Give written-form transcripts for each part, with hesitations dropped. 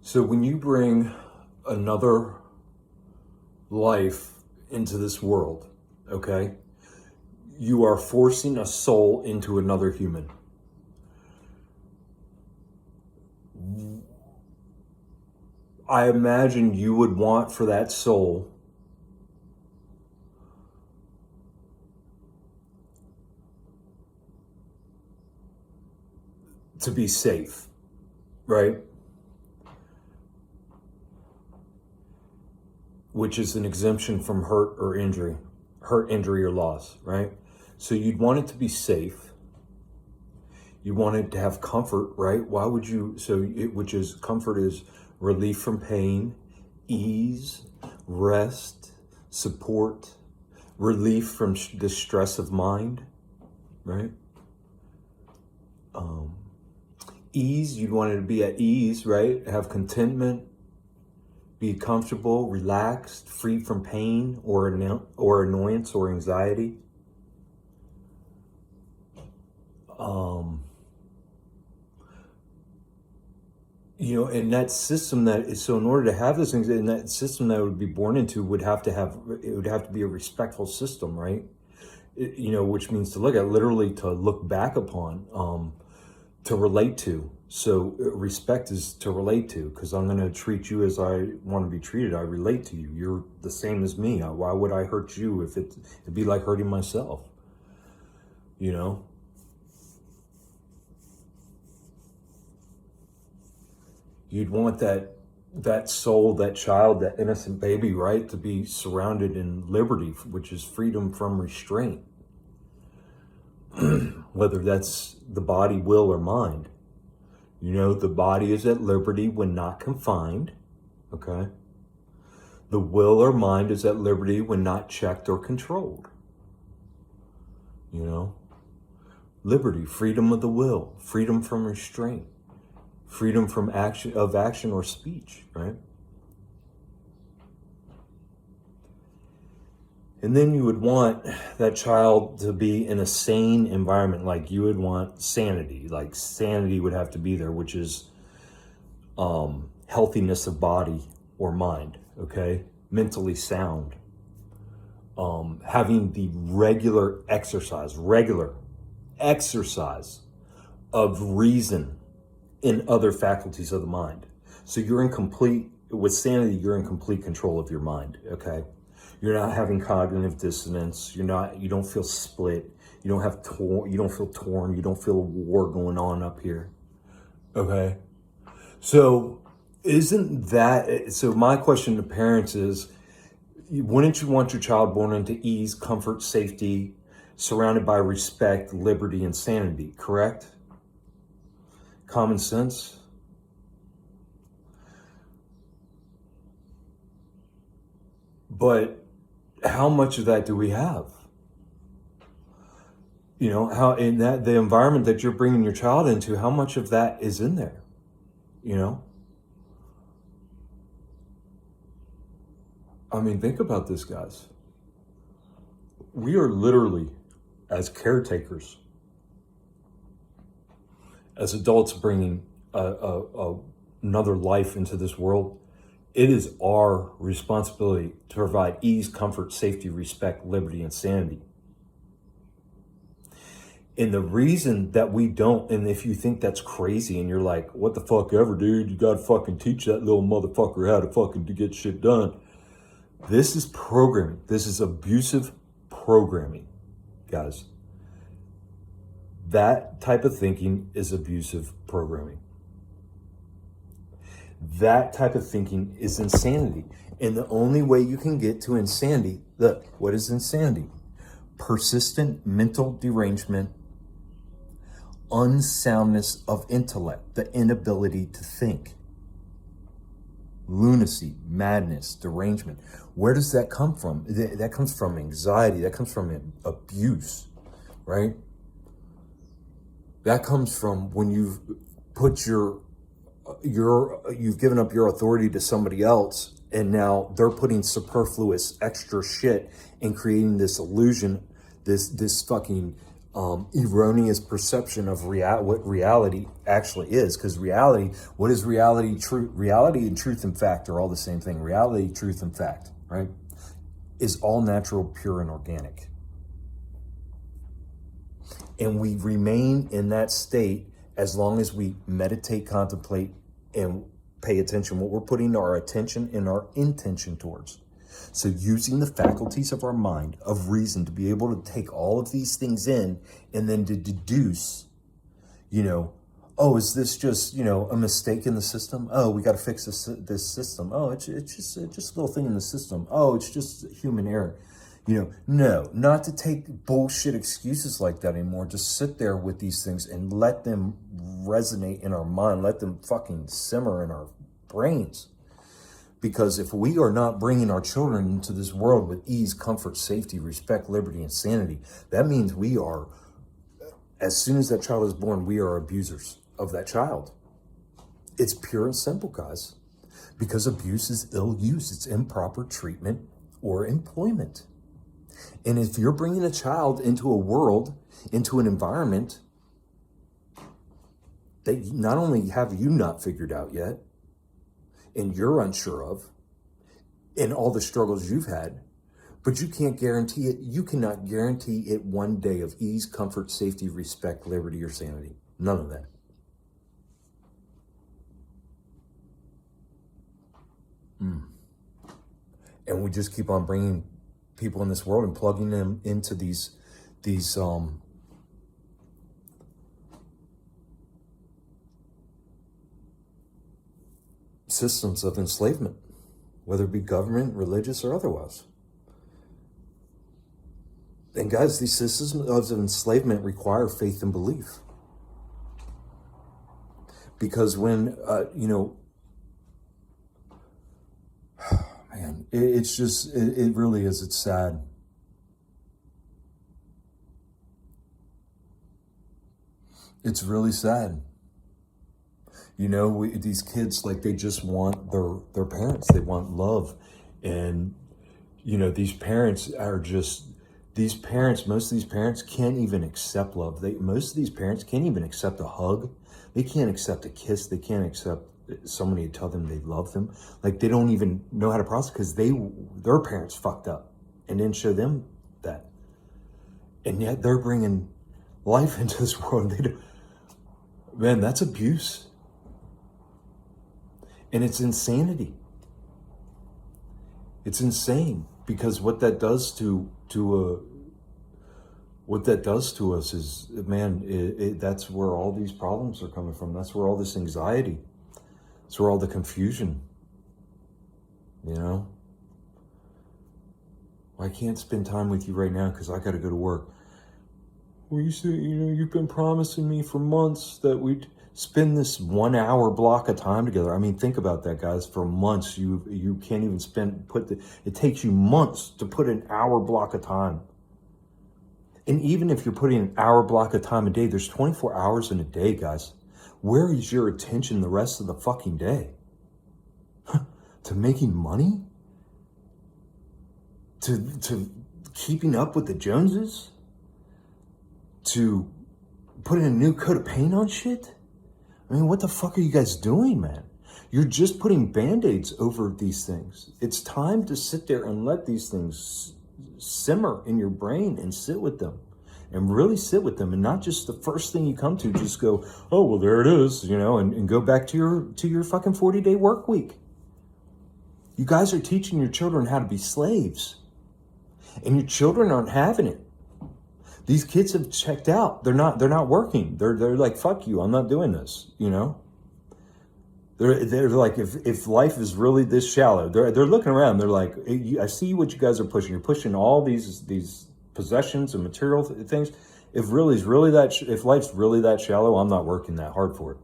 So when you bring another life into this world, okay, you are forcing a soul into another human. I imagine you would want for that soul to be safe, right? Which is an exemption from hurt, injury, or loss, right? So you'd want it to be safe. You want it to have comfort, right? Why would you? Comfort is relief from pain, ease, rest, support, relief from the stress of mind, right? Ease, you'd want it to be at ease, right? Have contentment, be comfortable, relaxed, free from pain or annoyance or anxiety. In that system in order to have those things, in that system that it would be born into would have to be a respectful system, right? Which means to look at, literally to look back upon, to relate to. So respect is to relate to, because I'm going to treat you as I want to be treated. I relate to you. You're the same as me. Why would I hurt you if it'd be like hurting myself? You'd want that soul, that child, that innocent baby, right, to be surrounded in liberty, which is freedom from restraint. Whether that's the body, will, or mind. The body is at liberty when not confined, okay? The will or mind is at liberty when not checked or controlled. Liberty, freedom of the will, freedom from restraint, freedom from action or speech, right? And then you would want that child to be in a sane environment. Like you would want sanity. Like sanity would have to be there, which is healthiness of body or mind, okay? Mentally sound. Having the regular exercise of reason in other faculties of the mind. So with sanity, you're in complete control of your mind, okay? You're not having cognitive dissonance. You don't feel split. You don't feel torn. You don't feel a war going on up here. Okay. So my question to parents is, wouldn't you want your child born into ease, comfort, safety, surrounded by respect, liberty, and sanity, correct? Common sense? But how much of that do we have? How in the environment that you're bringing your child into, how much of that is in there? I mean, think about this, guys. We are literally, as caretakers, as adults bringing another life into this world, it is our responsibility to provide ease, comfort, safety, respect, liberty, and sanity. And the reason that we don't, and if you think that's crazy and you're like, what the fuck ever, dude, you gotta fucking teach that little motherfucker how to fucking get shit done. This is programming. This is abusive programming, guys. That type of thinking is abusive programming. That type of thinking is insanity. And the only way you can get to insanity, what is insanity? Persistent mental derangement, unsoundness of intellect, the inability to think. Lunacy, madness, derangement. Where does that come from? That comes from anxiety. That comes from abuse, right? That comes from when you've put you've given up your authority to somebody else, and now they're putting superfluous extra shit and creating this illusion, this fucking erroneous perception of what reality actually is. Because reality, what is reality? Reality and truth and fact are all the same thing. Reality, truth, and fact, right, is all natural, pure, and organic. And we remain in that state as long as we meditate, contemplate, and pay attention, what we're putting our attention and our intention towards. So using the faculties of our mind, of reason, to be able to take all of these things in and then to deduce, oh, is this just, a mistake in the system? Oh, we got to fix this system. Oh, it's just a little thing in the system. Oh, it's just human error. No, not to take bullshit excuses like that anymore. Just sit there with these things and let them resonate in our mind. Let them fucking simmer in our brains. Because if we are not bringing our children into this world with ease, comfort, safety, respect, liberty, and sanity, that means we are, as soon as that child is born, we are abusers of that child. It's pure and simple, guys. Because abuse is ill use. It's improper treatment or employment. And if you're bringing a child into a world, into an environment that not only have you not figured out yet, and you're unsure of, and all the struggles you've had, but you can't guarantee it. You cannot guarantee it one day of ease, comfort, safety, respect, liberty, or sanity. None of that. And we just keep on bringing people in this world and plugging them into these systems of enslavement, whether it be government, religious, or otherwise. And guys, these systems of enslavement require faith and belief. Because when, man, it's just, it really is, it's sad. It's really sad. These kids, like, they just want their parents. They want love. And, these parents are just, most of these parents can't even accept love. Most of these parents can't even accept a hug. They can't accept a kiss. They can't accept somebody to tell them they love them. Like, they don't even know how to process, because their parents fucked up and didn't show them that. And yet they're bringing life into this world. Man, that's abuse. And it's insanity. It's insane, because what that does to us is, man, that's where all these problems are coming from. That's where all this anxiety, that's where all the confusion, I can't spend time with you right now because I got to go to work. Well, you say, you've been promising me for months that we'd spend this 1 hour block of time together. I mean, think about that, guys. For months, you can't even it takes you months to put an hour block of time. And even if you're putting an hour block of time a day, there's 24 hours in a day, guys. Where is your attention the rest of the fucking day? To making money? To keeping up with the Joneses? To putting a new coat of paint on shit? I mean, what the fuck are you guys doing, man? You're just putting Band-Aids over these things. It's time to sit there and let these things simmer in your brain and sit with them. And really sit with them, and not just the first thing you come to, just go, oh, well, there it is, and go back to your fucking 40-day work week. You guys are teaching your children how to be slaves. And your children aren't having it. These kids have checked out. They're not working. They're like, fuck you, I'm not doing this, They're like, if life is really this shallow, they're looking around. They're like, I see what you guys are pushing. You're pushing all these possessions and material things. If life's really that shallow, I'm not working that hard for it.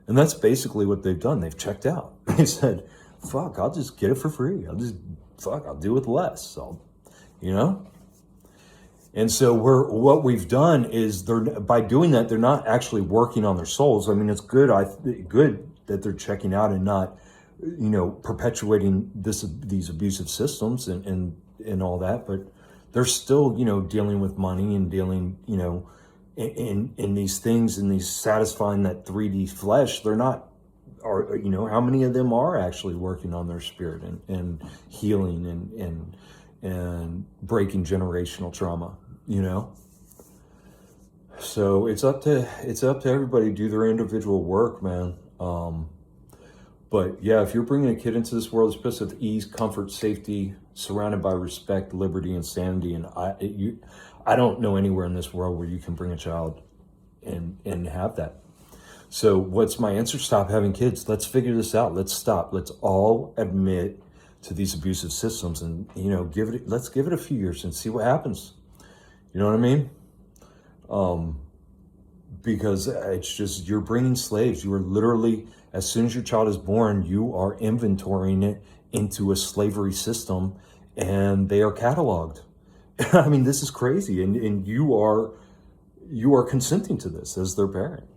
And that's basically what they've done. They've checked out. They said, fuck, I'll just get it for free. I'll do with less. So, And so what we've done is, by doing that, they're not actually working on their souls. I mean, it's good that they're checking out and not, perpetuating these abusive systems and all that. But they're still, you know, dealing with money and dealing, you know, in these things, and these satisfying that 3D flesh. They're not, are, you know, how many of them are actually working on their spirit and healing and breaking generational trauma, you know? So it's up to everybody to do their individual work, man. But yeah, if you're bringing a kid into this world, it's supposed to have ease, comfort, safety, surrounded by respect, liberty, and sanity. And I don't know anywhere in this world where you can bring a child and have that. So what's my answer? Stop having kids. Let's figure this out. Let's stop. Let's all admit to these abusive systems, and, you know, let's give it a few years and see what happens. You know what I mean? Because it's just, you're bringing slaves. You are literally, as soon as your child is born, you are inventorying it into a slavery system, and they are cataloged. I mean, this is crazy. And you are consenting to this as their parent.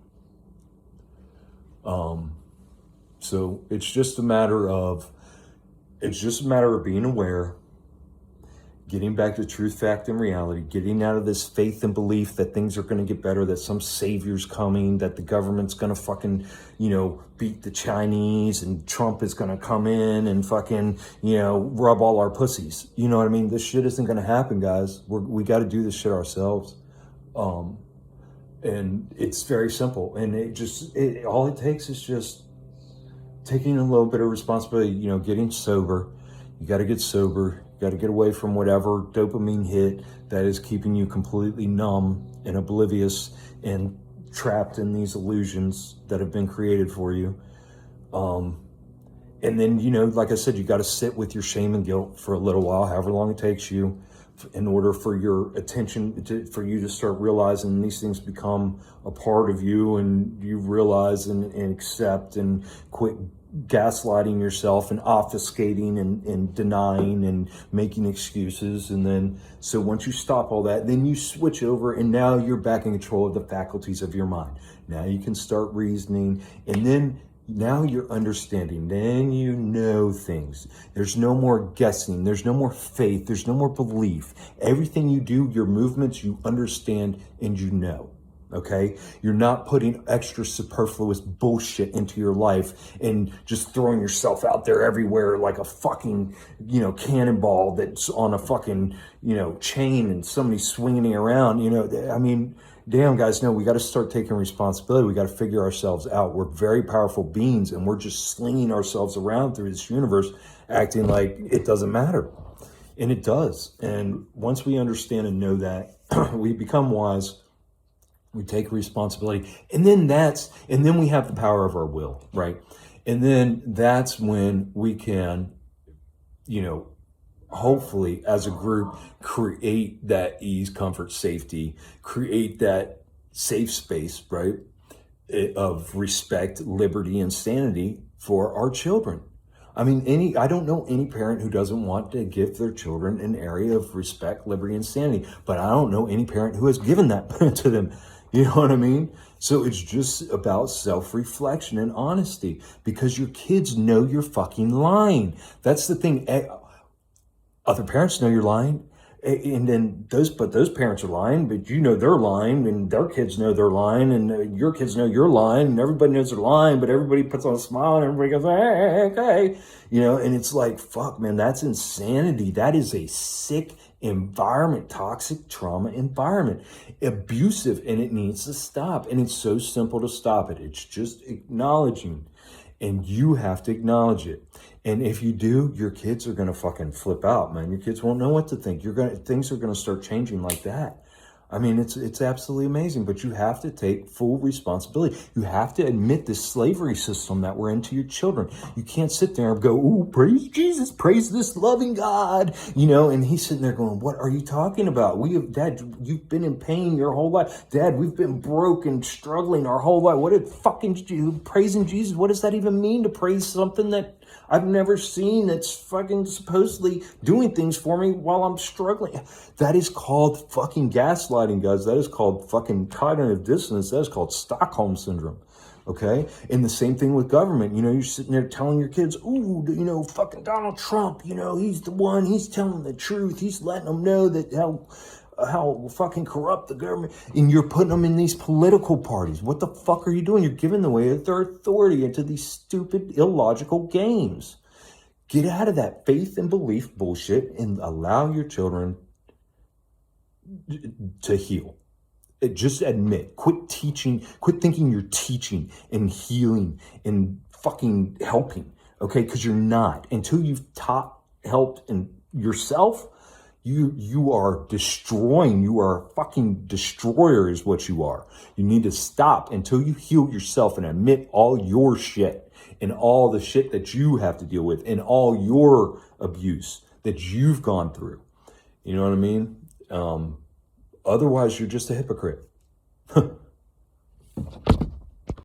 So it's just a matter of being aware, getting back to truth, fact, and reality, getting out of this faith and belief that things are going to get better, that some savior's coming, that the government's going to fucking, you know, beat the Chinese, and Trump is going to come in and fucking, you know, rub all our pussies. You know what I mean? This shit isn't going to happen, guys. We got to do this shit ourselves. And it's very simple. And all it takes is just taking a little bit of responsibility, you know, getting sober. You got to get sober. You got to get away from whatever dopamine hit that is keeping you completely numb and oblivious and trapped in these illusions that have been created for you. And then, you know, like I said, you got to sit with your shame and guilt for a little while, however long it takes you, in order for your attention for you to start realizing these things become a part of you, and you realize and accept, and quit gaslighting yourself and obfuscating and denying and making excuses. And then, so once you stop all that, then you switch over, and now you're back in control of the faculties of your mind. Now you can start reasoning, and then now you're understanding. Then you know things. There's no more guessing. There's no more faith. There's no more belief. Everything you do, your movements, you understand and you know. Okay? You're not putting extra superfluous bullshit into your life and just throwing yourself out there everywhere like a fucking, you know, cannonball that's on a fucking, you know, chain, and somebody's swinging it around. You know, I mean, damn, guys, no, we got to start taking responsibility. We got to figure ourselves out. We're very powerful beings, and we're just slinging ourselves around through this universe, acting like it doesn't matter. And it does. And once we understand and know that, we become wise. We take responsibility. And then we have the power of our will, right? And then that's when we can, you know, hopefully as a group, create that ease, comfort, safety, create that safe space, right, of respect, liberty, and sanity for our children. I mean, I don't know any parent who doesn't want to give their children an area of respect, liberty, and sanity, but I don't know any parent who has given that to them. You know what I mean? So it's just about self-reflection and honesty, because your kids know you're fucking lying. That's the thing. Other parents know you're lying, and then those parents are lying, but you know they're lying, and their kids know they're lying, and your kids know you're lying, and everybody knows they're lying, but everybody puts on a smile and everybody goes, hey, okay, you know. And it's like, fuck, man, that's insanity. That is a sick environment, toxic trauma environment, abusive, and it needs to stop. And it's so simple to stop it. It's just acknowledging. And you have to acknowledge it. And if you do, your kids are going to fucking flip out, man. Your kids won't know what to think. Things are going to start changing like that. I mean, it's absolutely amazing, but you have to take full responsibility. You have to admit this slavery system that we're into your children. You can't sit there and go, ooh, praise Jesus, praise this loving God, you know, and he's sitting there going, what are you talking about? Dad, you've been in pain your whole life. Dad, we've been broken, struggling our whole life. What did fucking praising Jesus? What does that even mean, to praise something that I've never seen that's fucking supposedly doing things for me while I'm struggling? That is called fucking gaslighting, guys. That is called fucking cognitive dissonance. That is called Stockholm Syndrome. Okay. And the same thing with government. You know, you're sitting there telling your kids, ooh, you know, fucking Donald Trump, you know, he's the one, he's telling the truth. He's letting them know that how fucking corrupt the government, and you're putting them in these political parties. What the fuck are you doing? You're giving away their authority into these stupid, illogical games. Get out of that faith and belief bullshit and allow your children to heal. Just admit, quit teaching, quit thinking you're teaching and healing and fucking helping, okay? Because you're not. Until you've taught, helped, and yourself, you are destroying. You are a fucking destroyer is what you are. You need to stop until you heal yourself and admit all your shit and all the shit that you have to deal with and all your abuse that you've gone through. You know what I mean? Otherwise, you're just a hypocrite.